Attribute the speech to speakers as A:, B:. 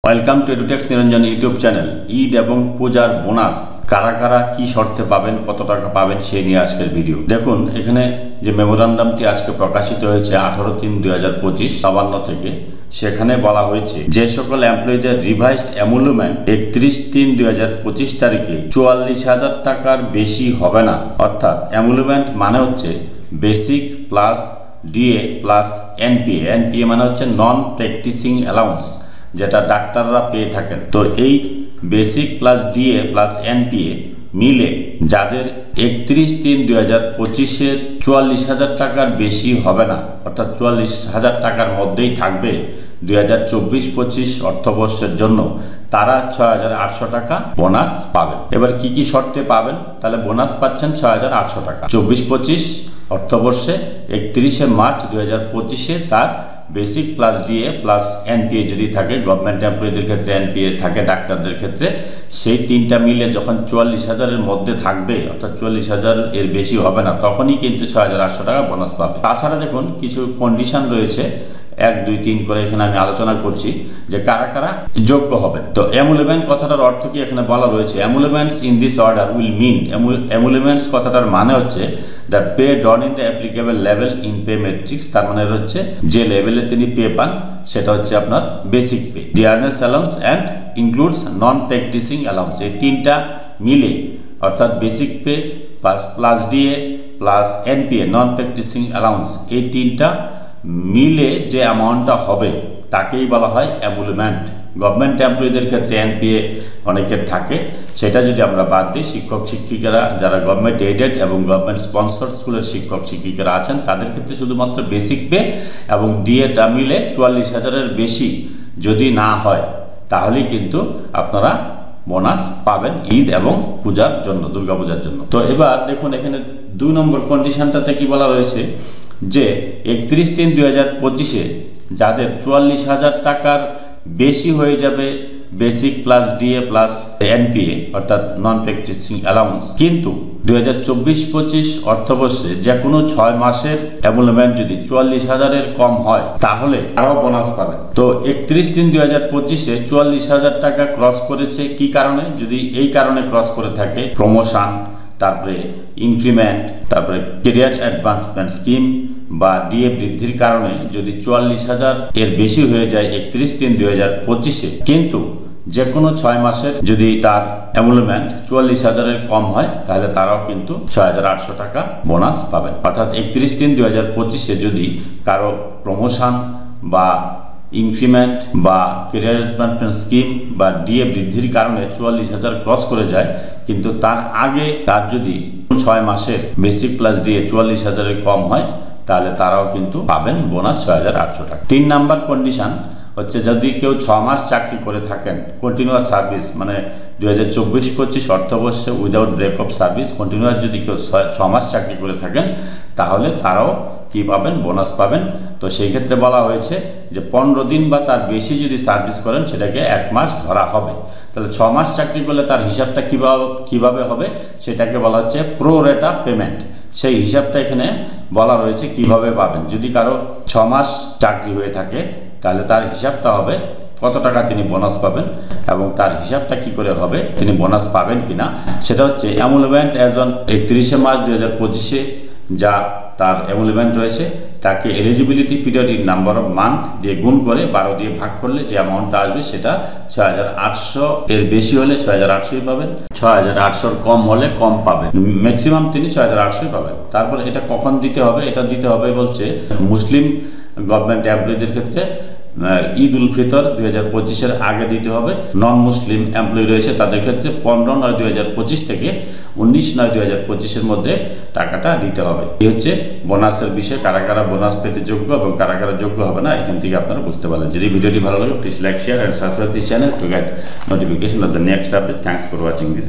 A: Welcome to এডুটেক্স Niranjan YouTube channel. Eid এবং পূজার bonus কারা কারা কি শর্তে পাবেন, কত টাকা পাবেন সেই নিয়ে আজকের ভিডিও। দেখুন, এখানে যে মেমোরান্ডামটি আজকে প্রকাশিত হয়েছে 18/3/2025 নবান্ন থেকে, সেখানে বলা হয়েছে যে সকল এমপ্লয়ীদের রিভাইজড এমুলমেন্ট 31/3/2025 তারিখে 44,000 টাকার বেশি হবে না। অর্থাৎ এমুলমেন্ট মানে হচ্ছে basic plus DA plus NPA. NPA মানে হচ্ছে নন প্র্যাকটিসিং অ্যালাউন্স, যেটা ডাক্তাররা পেয়ে থাকেন। তো এই basic plus DA plus NPA মিলে যাদের 31/3/2025 44,000 টাকার বেশি হবে না, অর্থাৎ 44,000 টাকার মধ্যেই থাকবে 2024-25 অর্থবর্ষের জন্য, তারা 6,800 টাকা বোনাস পাবেন। এবার কি কি শর্তে পাবেন? তাহলে বোনাস পাচ্ছেন 6,800 টাকা 24-25 অর্থবর্ষে। 31শে মার্চ 2025-এ তার basic plus DA plus NPA যদি থাকে, গভর্নমেন্ট এমপ্লয়ীদের ক্ষেত্রে এনপিএ থাকে, ডাক্তারদের ক্ষেত্রে সেই তিনটা মিলে যখন 44,000-এর মধ্যে থাকবে, অর্থাৎ 44,000 এর বেশি হবে না, তখনই কিন্তু 6,800 টাকা বোনাস পাবে। তাছাড়া দেখুন, কিছু কন্ডিশন রয়েছে, 1, 2, 3 করে এখানে আমি আলোচনা করছি যে কারা কারা যোগ্য হবেন। তো এমুলমেন্ট কথাটার অর্থ কি এখানে বলা রয়েছে? Emoluments in this order will mean, emoluments কথাটার মানে হচ্ছে the pay drawn in the applicable level in pay matrix. তার মানে হচ্ছে যে লেভেলে তিনি পে পান সেটা হচ্ছে আপনার basic pay, dearness allowance and includes non practising allowance. এই তিনটা মিলে, অর্থাৎ basic pay plus DA plus NPA non practising allowance, এই তিনটা মিলে যে অ্যামাউন্টটা হবে তাকেই বলা হয় এমুলমেন্ট। গভর্নমেন্ট এমপ্লয়ীদের ক্ষেত্রে এনপিএ অনেকের থাকে, সেটা যদি আমরা বাদ দিই, শিক্ষক শিক্ষিকারা যারা গভর্নমেন্ট এডেড এবং গভর্নমেন্ট স্পন্সর্ড স্কুলের শিক্ষক শিক্ষিকারা আছেন, তাদের ক্ষেত্রে শুধুমাত্র বেসিক পে এবং ডিএটা মিলে 44,000-এর বেশি যদি না হয়, তাহলেই কিন্তু আপনারা বোনাস পাবেন ঈদ এবং পূজার জন্য, দুর্গাপূজার জন্য। তো এবার দেখুন, এখানে 2 নম্বর কন্ডিশনটাতে কি বলা রয়েছে যে 31/3/2025-এ যাদের 44,000 টাকার বেশি হয়ে যাবে basic plus DA plus NPA, অর্থাৎ নন প্র্যাকটিসিং অ্যালাউন্স, কিন্তু 2024-25 অর্থবর্ষে যে কোনো 6 মাসের এমুলমেন্ট যদি 44,000-এর কম হয়, তাহলে আরও বোনাস পাবেন। তো 31/3/2025-এ 44,000 টাকা ক্রস করেছে কি কারণে? যদি এই কারণে ক্রস করে থাকে, প্রমোশন, তারপরে ইনক্রিমেন্ট, তারপরে ক্যারিয়ার অ্যাডভান্সমেন্ট স্কিম বা ডিএ বৃদ্ধির কারণে যদি 44,000 এর বেশি হয়ে যায় 31/3/2025-এ, কিন্তু যে কোনো 6 মাসের যদি তার এমুলমেন্ট 44,000-এর কম হয়, তাহলে তারাও কিন্তু 6,800 টাকা বোনাস পাবেন। অর্থাৎ 31/3/2025-এ যদি কারো প্রমোশন বা ইনক্রিমেন্ট বা ক্যারিয়ার অ্যাডভান্সমেন্ট স্কিম বা ডিএ বৃদ্ধির কারণে 44,000 ক্রস করে যায়, কিন্তু তার আগে তার যদি 6 মাসের বেসিক প্লাস ডিএ 44,000-এর কম হয়, তাহলে তারাও কিন্তু পাবেন বোনাস 6,800 টাকা। 3 নাম্বার কন্ডিশন হচ্ছে যদি কেউ 6 মাস চাকরি করে থাকেন, কন্টিনিউয়াস সার্ভিস, মানে 2024-25 অর্থবর্ষে without break of service continuous যদি কেউ 6 মাস চাকরি করে থাকেন, তাহলে তারাও কি পাবেন? বোনাস পাবেন। তো সেই ক্ষেত্রে বলা হয়েছে যে 15 দিন বা তার বেশি যদি সার্ভিস করেন, সেটাকে 1 মাস ধরা হবে। তাহলে 6 মাস চাকরি করলে তার হিসাবটা কিভাবে হবে? সেটাকে বলা হচ্ছে প্রো রেটা পেমেন্ট। সেই হিসাবটা এখানে বলা রয়েছে কিভাবে পাবেন। যদি কারো 6 মাস চাকরি হয়ে থাকে, তাহলে তার হিসাবটা হবে কত টাকা তিনি বোনাস পাবেন, এবং তার হিসাবটা কি করে হবে, তিনি বোনাস পাবেন কিনা, সেটা হচ্ছে এমুলমেন্ট অ্যাজ অন 31শে মার্চ 2025-এ যা তার এমুলমেন্ট রয়েছে, তাকে eligibility period in number of month দিয়ে গুণ করে 12 দিয়ে ভাগ করলে যে অ্যামাউন্টটা আসবে, সেটা 6,800 এর বেশি হলে 6,800-ই পাবেন, 6,800-র কম হলে কম পাবেন, ম্যাক্সিমাম তিনি 6,800-ই পাবেন। তারপর এটা কখন দিতে হবে? এটা দিতে হবে বলছে মুসলিম গভর্নমেন্ট এমপ্লয়ীদের ক্ষেত্রে ঈদ উল ফিতর 2025-এর আগে দিতে হবে। নন মুসলিম এমপ্লয়ি রয়েছে তাদের ক্ষেত্রে 15/9/2025 থেকে 19/9/2025-এর মধ্যে টাকাটা দিতে হবে। এই হচ্ছে বোনাসের বিষয়, কারা কারা বোনাস পেতে যোগ্য এবং কারা কারা যোগ্য হবে না, এখান থেকে আপনারা বুঝতে পারলেন। যদি ভিডিওটি ভালো লাগে, please like, share and subscribe this channel to get notification off the next update. Thanks for watching this.